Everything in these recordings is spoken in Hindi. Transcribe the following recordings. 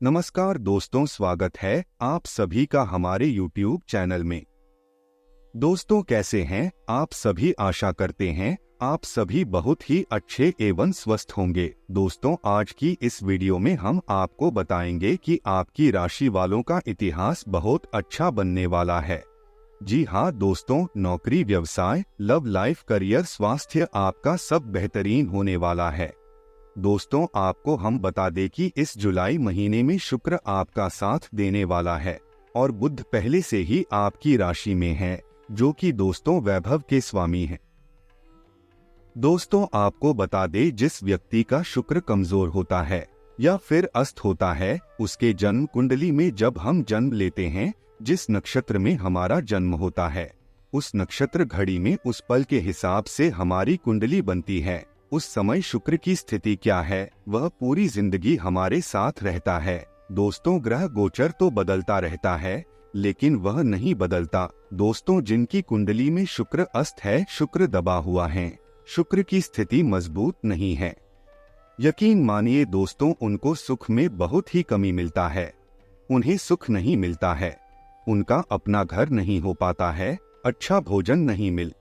नमस्कार दोस्तों, स्वागत है आप सभी का हमारे YouTube चैनल में। दोस्तों, कैसे हैं आप सभी? आशा करते हैं आप सभी बहुत ही अच्छे एवं स्वस्थ होंगे। दोस्तों, आज की इस वीडियो में हम आपको बताएंगे कि आपकी राशि वालों का इतिहास बहुत अच्छा बनने वाला है। जी हाँ दोस्तों, नौकरी, व्यवसाय, लव लाइफ, करियर, स्वास्थ्य, आपका सब बेहतरीन होने वाला है। दोस्तों, आपको हम बता दें कि इस जुलाई महीने में शुक्र आपका साथ देने वाला है और बुध पहले से ही आपकी राशि में है, जो कि दोस्तों वैभव के स्वामी हैं। दोस्तों, आपको बता दें, जिस व्यक्ति का शुक्र कमजोर होता है या फिर अस्त होता है, उसके जन्म कुंडली में जब हम जन्म लेते हैं, जिस नक्षत्र में हमारा जन्म होता है, उस नक्षत्र घड़ी में उस पल के हिसाब से हमारी कुंडली बनती है। उस समय शुक्र की स्थिति क्या है, वह पूरी जिंदगी हमारे साथ रहता है। दोस्तों, ग्रह गोचर तो बदलता रहता है, लेकिन वह नहीं बदलता। दोस्तों, जिनकी कुंडली में शुक्र अस्त है, शुक्र दबा हुआ है, शुक्र की स्थिति मजबूत नहीं है, यकीन मानिए दोस्तों, उनको सुख में बहुत ही कमी मिलता है। उन्हें सुख नहीं मिलता है, उनका अपना घर नहीं हो पाता है, अच्छा भोजन नहीं मिल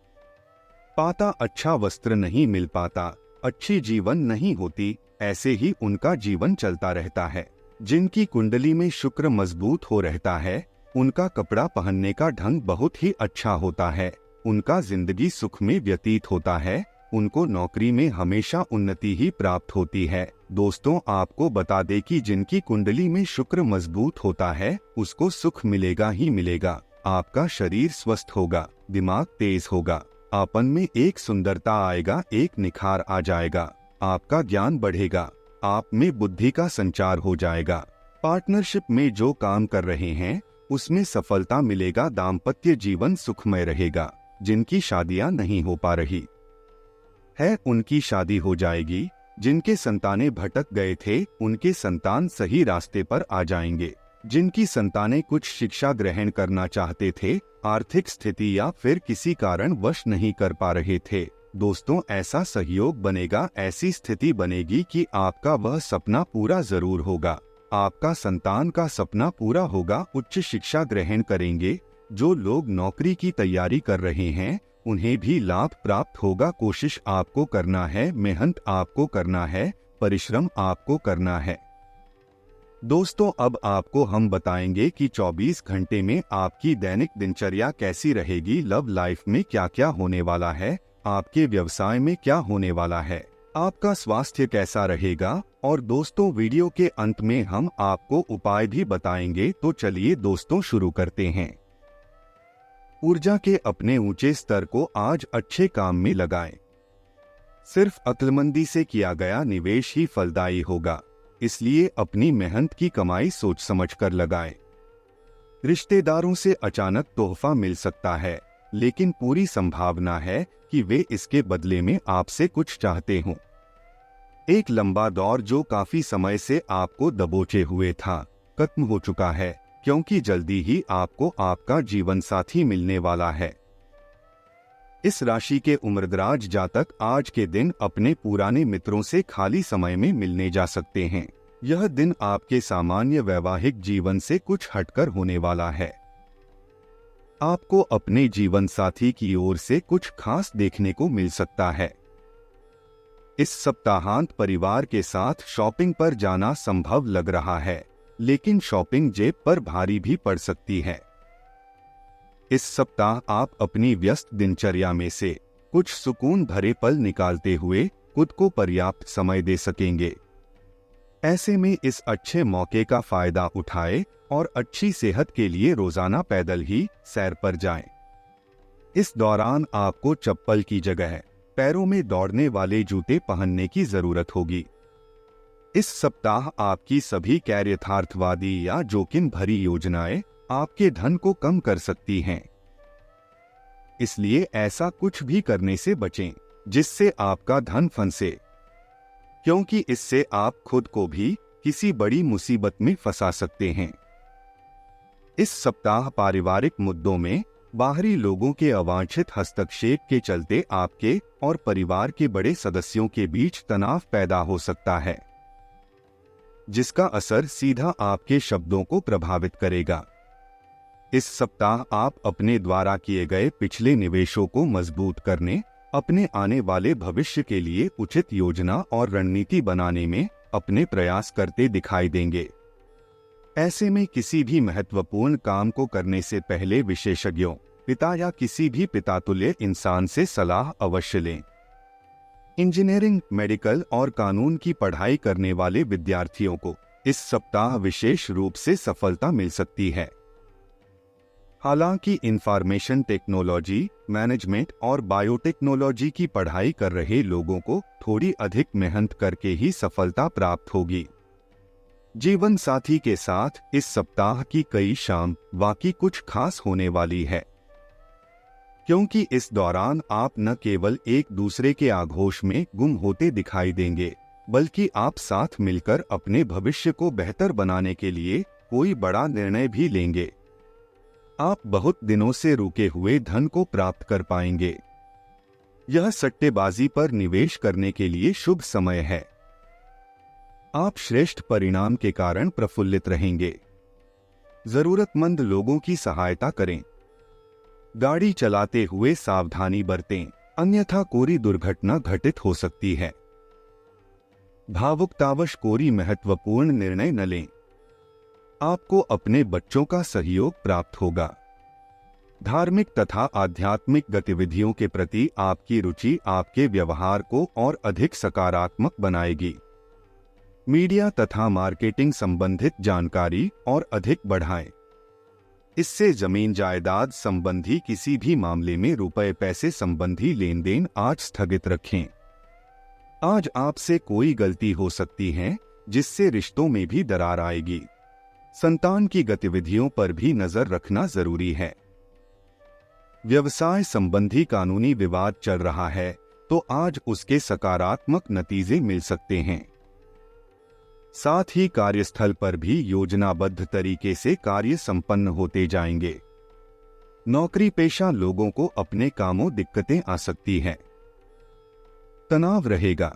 पाता, अच्छा वस्त्र नहीं मिल पाता, अच्छी जीवन नहीं होती, ऐसे ही उनका जीवन चलता रहता है। जिनकी कुंडली में शुक्र मजबूत हो रहता है, उनका कपड़ा पहनने का ढंग बहुत ही अच्छा होता है, उनका जिंदगी सुख में व्यतीत होता है, उनको नौकरी में हमेशा उन्नति ही प्राप्त होती है। दोस्तों, आपको बता दें कि जिनकी कुंडली में शुक्र मजबूत होता है, उसको सुख मिलेगा ही मिलेगा। आपका शरीर स्वस्थ होगा, दिमाग तेज होगा, आपन में एक सुंदरता आएगा, एक निखार आ जाएगा, आपका ज्ञान बढ़ेगा, आप में बुद्धि का संचार हो जाएगा। पार्टनरशिप में जो काम कर रहे हैं, उसमें सफलता मिलेगा, दाम्पत्य जीवन सुखमय रहेगा। जिनकी शादियां नहीं हो पा रही है, उनकी शादी हो जाएगी। जिनके संतानें भटक गए थे, उनके संतान सही रास्ते पर आ जाएंगे। जिनकी संतानें कुछ शिक्षा ग्रहण करना चाहते थे, आर्थिक स्थिति या फिर किसी कारण वश नहीं कर पा रहे थे, दोस्तों ऐसा सहयोग बनेगा, ऐसी स्थिति बनेगी कि आपका वह सपना पूरा जरूर होगा। आपका संतान का सपना पूरा होगा, उच्च शिक्षा ग्रहण करेंगे। जो लोग नौकरी की तैयारी कर रहे हैं, उन्हें भी लाभ प्राप्त होगा। कोशिश आपको करना है, मेहनत आपको करना है, परिश्रम आपको करना है। दोस्तों, अब आपको हम बताएंगे कि 24 घंटे में आपकी दैनिक दिनचर्या कैसी रहेगी, लव लाइफ में क्या क्या होने वाला है, आपके व्यवसाय में क्या होने वाला है, आपका स्वास्थ्य कैसा रहेगा, और दोस्तों वीडियो के अंत में हम आपको उपाय भी बताएंगे। तो चलिए दोस्तों शुरू करते हैं। ऊर्जा के अपने ऊंचे स्तर को आज अच्छे काम में लगाएं। सिर्फ अक्लमंदी से किया गया निवेश ही फलदायी होगा, इसलिए अपनी मेहनत की कमाई सोच समझ कर लगाएं। रिश्तेदारों से अचानक तोहफा मिल सकता है, लेकिन पूरी संभावना है कि वे इसके बदले में आपसे कुछ चाहते हों। एक लंबा दौर जो काफी समय से आपको दबोचे हुए था, खत्म हो चुका है, क्योंकि जल्दी ही आपको आपका जीवन साथी मिलने वाला है। इस राशि के उम्रदराज जातक आज के दिन अपने पुराने मित्रों से खाली समय में मिलने जा सकते हैं। यह दिन आपके सामान्य वैवाहिक जीवन से कुछ हटकर होने वाला है। आपको अपने जीवन साथी की ओर से कुछ खास देखने को मिल सकता है। इस सप्ताहांत परिवार के साथ शॉपिंग पर जाना संभव लग रहा है, लेकिन शॉपिंग जेब पर भारी भी पड़ सकती है। इस सप्ताह आप अपनी व्यस्त दिनचर्या में से कुछ सुकून भरे पल निकालते हुए खुद को पर्याप्त समय दे सकेंगे। ऐसे में इस अच्छे मौके का फायदा उठाएं और अच्छी सेहत के लिए रोजाना पैदल ही सैर पर जाएं। इस दौरान आपको चप्पल की जगह पैरों में दौड़ने वाले जूते पहनने की जरूरत होगी। इस सप्ताह आपकी सभी गैर यथार्थवादी या जोखिम भरी योजनाएं आपके धन को कम कर सकती हैं। इसलिए ऐसा कुछ भी करने से बचें जिससे आपका धन फंसे, क्योंकि इससे आप खुद को भी किसी बड़ी मुसीबत में फंसा सकते हैं। इस सप्ताह पारिवारिक मुद्दों में बाहरी लोगों के अवांछित हस्तक्षेप के चलते आपके और परिवार के बड़े सदस्यों के बीच तनाव पैदा हो सकता है। जिसका असर सीधा आपके शब्दों को प्रभावित करेगा। इस सप्ताह आप अपने द्वारा किए गए पिछले निवेशों को मजबूत करने, अपने आने वाले भविष्य के लिए उचित योजना और रणनीति बनाने में अपने प्रयास करते दिखाई देंगे। ऐसे में किसी भी महत्वपूर्ण काम को करने से पहले विशेषज्ञों, पिता या किसी भी पितातुल्य इंसान से सलाह अवश्य लें। इंजीनियरिंग, मेडिकल और कानून की पढ़ाई करने वाले विद्यार्थियों को इस सप्ताह विशेष रूप से सफलता मिल सकती है। हालांकि इंफॉर्मेशन टेक्नोलॉजी, मैनेजमेंट और बायोटेक्नोलॉजी की पढ़ाई कर रहे लोगों को थोड़ी अधिक मेहनत करके ही सफलता प्राप्त होगी। जीवन साथी के साथ इस सप्ताह की कई शाम वाकई कुछ खास होने वाली है, क्योंकि इस दौरान आप न केवल एक दूसरे के आघोष में गुम होते दिखाई देंगे, बल्कि आप साथ मिलकर अपने भविष्य को बेहतर बनाने के लिए कोई बड़ा निर्णय भी लेंगे। आप बहुत दिनों से रुके हुए धन को प्राप्त कर पाएंगे। यह सट्टेबाजी पर निवेश करने के लिए शुभ समय है। आप श्रेष्ठ परिणाम के कारण प्रफुल्लित रहेंगे। जरूरतमंद लोगों की सहायता करें। गाड़ी चलाते हुए सावधानी बरतें, अन्यथा कोई दुर्घटना घटित हो सकती है। भावुकतावश कोई महत्वपूर्ण निर्णय न लें। आपको अपने बच्चों का सहयोग प्राप्त होगा। धार्मिक तथा आध्यात्मिक गतिविधियों के प्रति आपकी रुचि आपके व्यवहार को और अधिक सकारात्मक बनाएगी। मीडिया तथा मार्केटिंग संबंधित जानकारी और अधिक बढ़ाएं। इससे जमीन जायदाद संबंधी किसी भी मामले में रुपए पैसे संबंधी लेन देन आज स्थगित रखें। आज आपसे कोई गलती हो सकती है जिससे रिश्तों में भी दरार आएगी। संतान की गतिविधियों पर भी नजर रखना जरूरी है। व्यवसाय संबंधी कानूनी विवाद चल रहा है तो आज उसके सकारात्मक नतीजे मिल सकते हैं। साथ ही कार्यस्थल पर भी योजनाबद्ध तरीके से कार्य संपन्न होते जाएंगे। नौकरी पेशा लोगों को अपने कामों दिक्कतें आ सकती हैं। तनाव रहेगा।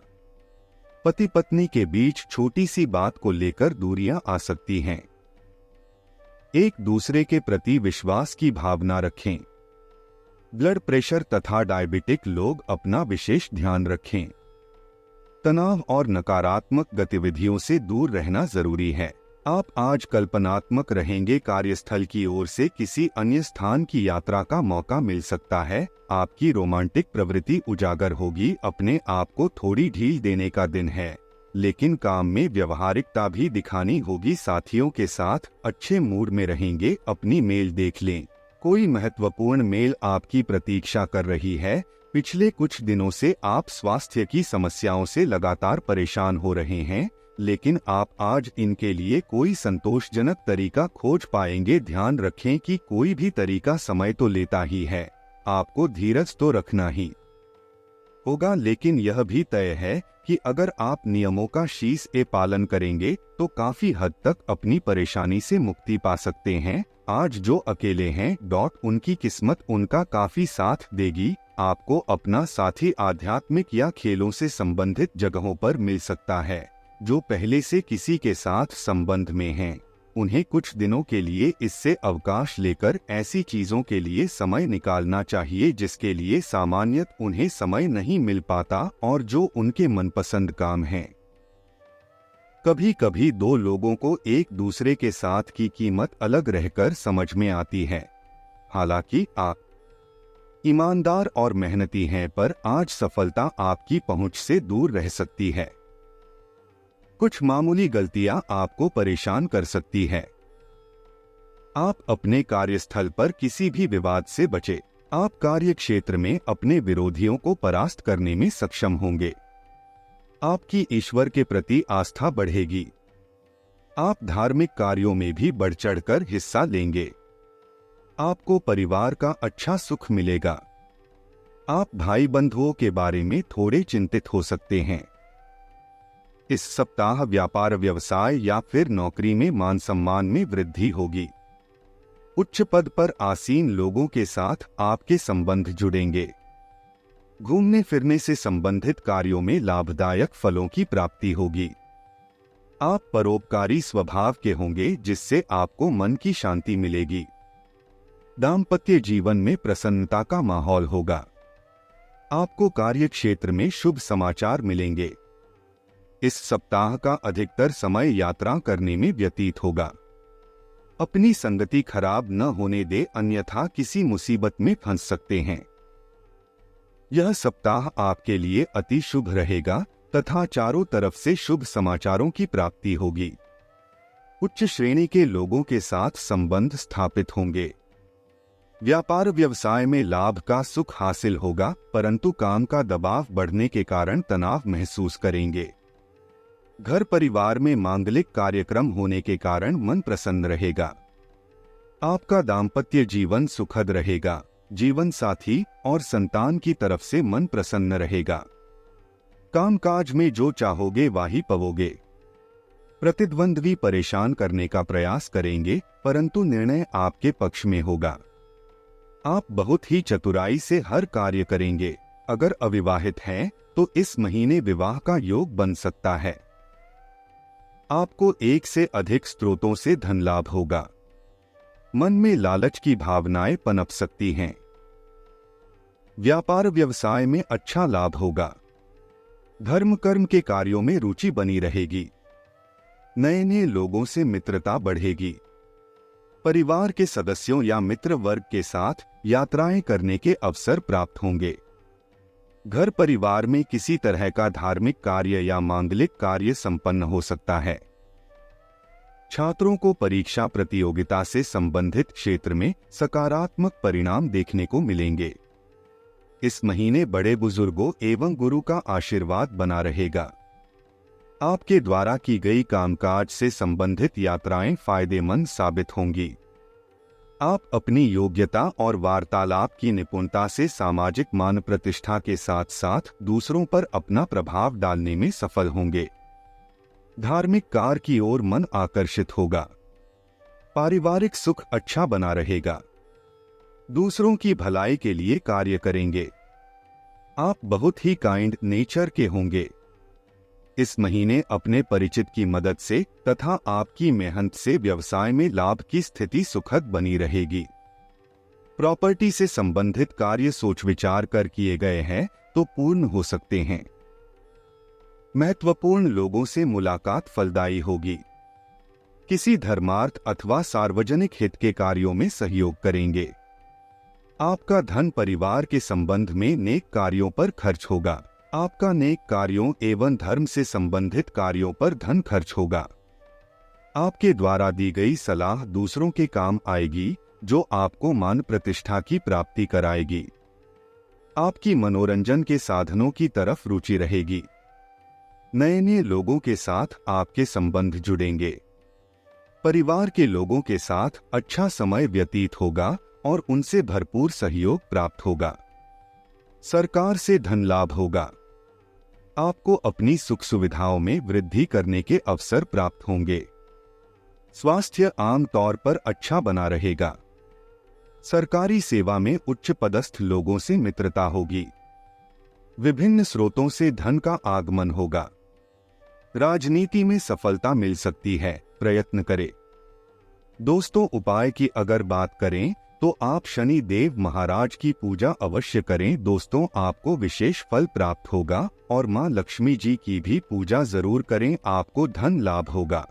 पति पत्नी के बीच छोटी सी बात को लेकर दूरियां आ सकती हैं। एक दूसरे के प्रति विश्वास की भावना रखें। ब्लड प्रेशर तथा डायबिटिक लोग अपना विशेष ध्यान रखें। तनाव और नकारात्मक गतिविधियों से दूर रहना जरूरी है। आप आज कल्पनात्मक रहेंगे। कार्यस्थल की ओर से किसी अन्य स्थान की यात्रा का मौका मिल सकता है। आपकी रोमांटिक प्रवृत्ति उजागर होगी। अपने आप को थोड़ी ढील देने का दिन है, लेकिन काम में व्यवहारिकता भी दिखानी होगी। साथियों के साथ अच्छे मूड में रहेंगे। अपनी मेल देख लें। कोई महत्वपूर्ण मेल आपकी प्रतीक्षा कर रही है। पिछले कुछ दिनों से आप स्वास्थ्य की समस्याओं से लगातार परेशान हो रहे हैं, लेकिन आप आज इनके लिए कोई संतोषजनक तरीका खोज पाएंगे। ध्यान रखें कि कोई भी तरीका समय तो लेता ही है। आपको धीरज तो रखना ही होगा, लेकिन यह भी तय है कि अगर आप नियमों का शीश ए पालन करेंगे तो काफी हद तक अपनी परेशानी से मुक्ति पा सकते हैं। आज जो अकेले हैं उनकी किस्मत उनका काफी साथ देगी। आपको अपना साथी आध्यात्मिक या खेलों से संबंधित जगहों पर मिल सकता है। जो पहले से किसी के साथ संबंध में हैं, उन्हें कुछ दिनों के लिए इससे अवकाश लेकर ऐसी चीजों के लिए समय निकालना चाहिए जिसके लिए सामान्यत उन्हें समय नहीं मिल पाता और जो उनके मनपसंद काम हैं। कभी कभी दो लोगों को एक दूसरे के साथ की कीमत अलग रहकर समझ में आती है। हालांकि आप ईमानदार और मेहनती हैं, पर आज सफलता आपकी पहुंच से दूर रह सकती है। कुछ मामूली गलतियां आपको परेशान कर सकती है। आप अपने कार्यस्थल पर किसी भी विवाद से बचें। आप कार्य क्षेत्र में अपने विरोधियों को परास्त करने में सक्षम होंगे। आपकी ईश्वर के प्रति आस्था बढ़ेगी। आप धार्मिक कार्यों में भी बढ़ चढ़कर हिस्सा लेंगे। आपको परिवार का अच्छा सुख मिलेगा। आप भाई बंधुओं के बारे में थोड़े चिंतित हो सकते हैं। इस सप्ताह व्यापार व्यवसाय या फिर नौकरी में मान सम्मान में वृद्धि होगी। उच्च पद पर आसीन लोगों के साथ आपके संबंध जुड़ेंगे। घूमने फिरने से संबंधित कार्यों में लाभदायक फलों की प्राप्ति होगी। आप परोपकारी स्वभाव के होंगे, जिससे आपको मन की शांति मिलेगी। दाम्पत्य जीवन में प्रसन्नता का माहौल होगा। आपको कार्य क्षेत्र में शुभ समाचार मिलेंगे। इस सप्ताह का अधिकतर समय यात्रा करने में व्यतीत होगा। अपनी संगति खराब न होने दे, अन्यथा किसी मुसीबत में फंस सकते हैं। यह सप्ताह आपके लिए अति शुभ रहेगा तथा चारों तरफ से शुभ समाचारों की प्राप्ति होगी। उच्च श्रेणी के लोगों के साथ संबंध स्थापित होंगे। व्यापार व्यवसाय में लाभ का सुख हासिल होगा, परंतु काम का दबाव बढ़ने के कारण तनाव महसूस करेंगे। घर परिवार में मांगलिक कार्यक्रम होने के कारण मन प्रसन्न रहेगा। आपका दाम्पत्य जीवन सुखद रहेगा। जीवन साथी और संतान की तरफ से मन प्रसन्न रहेगा। कामकाज में जो चाहोगे वही पाओगे। प्रतिद्वंद्वी परेशान करने का प्रयास करेंगे, परंतु निर्णय आपके पक्ष में होगा। आप बहुत ही चतुराई से हर कार्य करेंगे। अगर अविवाहित हैं तो इस महीने विवाह का योग बन सकता है। आपको एक से अधिक स्रोतों से धन लाभ होगा। मन में लालच की भावनाएं पनप सकती हैं। व्यापार व्यवसाय में अच्छा लाभ होगा। धर्म कर्म के कार्यों में रुचि बनी रहेगी। नए नए लोगों से मित्रता बढ़ेगी। परिवार के सदस्यों या मित्र वर्ग के साथ यात्राएं करने के अवसर प्राप्त होंगे। घर परिवार में किसी तरह का धार्मिक कार्य या मांगलिक कार्य संपन्न हो सकता है। छात्रों को परीक्षा प्रतियोगिता से संबंधित क्षेत्र में सकारात्मक परिणाम देखने को मिलेंगे। इस महीने बड़े बुजुर्गों एवं गुरु का आशीर्वाद बना रहेगा। आपके द्वारा की गई कामकाज से संबंधित यात्राएं फायदेमंद साबित होंगी। आप अपनी योग्यता और वार्तालाप की निपुणता से सामाजिक मान प्रतिष्ठा के साथ साथ दूसरों पर अपना प्रभाव डालने में सफल होंगे। धार्मिक कार्य की ओर मन आकर्षित होगा। पारिवारिक सुख अच्छा बना रहेगा। दूसरों की भलाई के लिए कार्य करेंगे। आप बहुत ही काइंड नेचर के होंगे। इस महीने अपने परिचित की मदद से तथा आपकी मेहनत से व्यवसाय में लाभ की स्थिति सुखद बनी रहेगी। प्रॉपर्टी से संबंधित कार्य सोच विचार कर किए गए हैं तो पूर्ण हो सकते हैं। महत्वपूर्ण लोगों से मुलाकात फलदायी होगी। किसी धर्मार्थ अथवा सार्वजनिक हित के कार्यों में सहयोग करेंगे। आपका धन परिवार के संबंध में नेक कार्यों पर खर्च होगा। आपका नेक कार्यों एवं धर्म से संबंधित कार्यों पर धन खर्च होगा। आपके द्वारा दी गई सलाह दूसरों के काम आएगी, जो आपको मान प्रतिष्ठा की प्राप्ति कराएगी। आपकी मनोरंजन के साधनों की तरफ रुचि रहेगी। नए नए लोगों के साथ आपके संबंध जुड़ेंगे। परिवार के लोगों के साथ अच्छा समय व्यतीत होगा और उनसे भरपूर सहयोग प्राप्त होगा। सरकार से धन लाभ होगा। आपको अपनी सुख सुविधाओं में वृद्धि करने के अवसर प्राप्त होंगे। स्वास्थ्य आम तौर पर अच्छा बना रहेगा। सरकारी सेवा में उच्च पदस्थ लोगों से मित्रता होगी। विभिन्न स्रोतों से धन का आगमन होगा। राजनीति में सफलता मिल सकती है, प्रयत्न करें। दोस्तों, उपाय की अगर बात करें तो आप शनि देव महाराज की पूजा अवश्य करें। दोस्तों, आपको विशेष फल प्राप्त होगा और मां लक्ष्मी जी की भी पूजा जरूर करें, आपको धन लाभ होगा।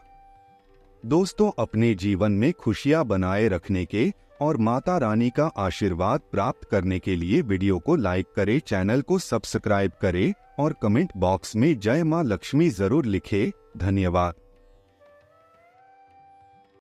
दोस्तों, अपने जीवन में खुशियां बनाए रखने के और माता रानी का आशीर्वाद प्राप्त करने के लिए वीडियो को लाइक करें, चैनल को सब्सक्राइब करें और कमेंट बॉक्स में जय मां लक्ष्मी जरूर लिखें। धन्यवाद।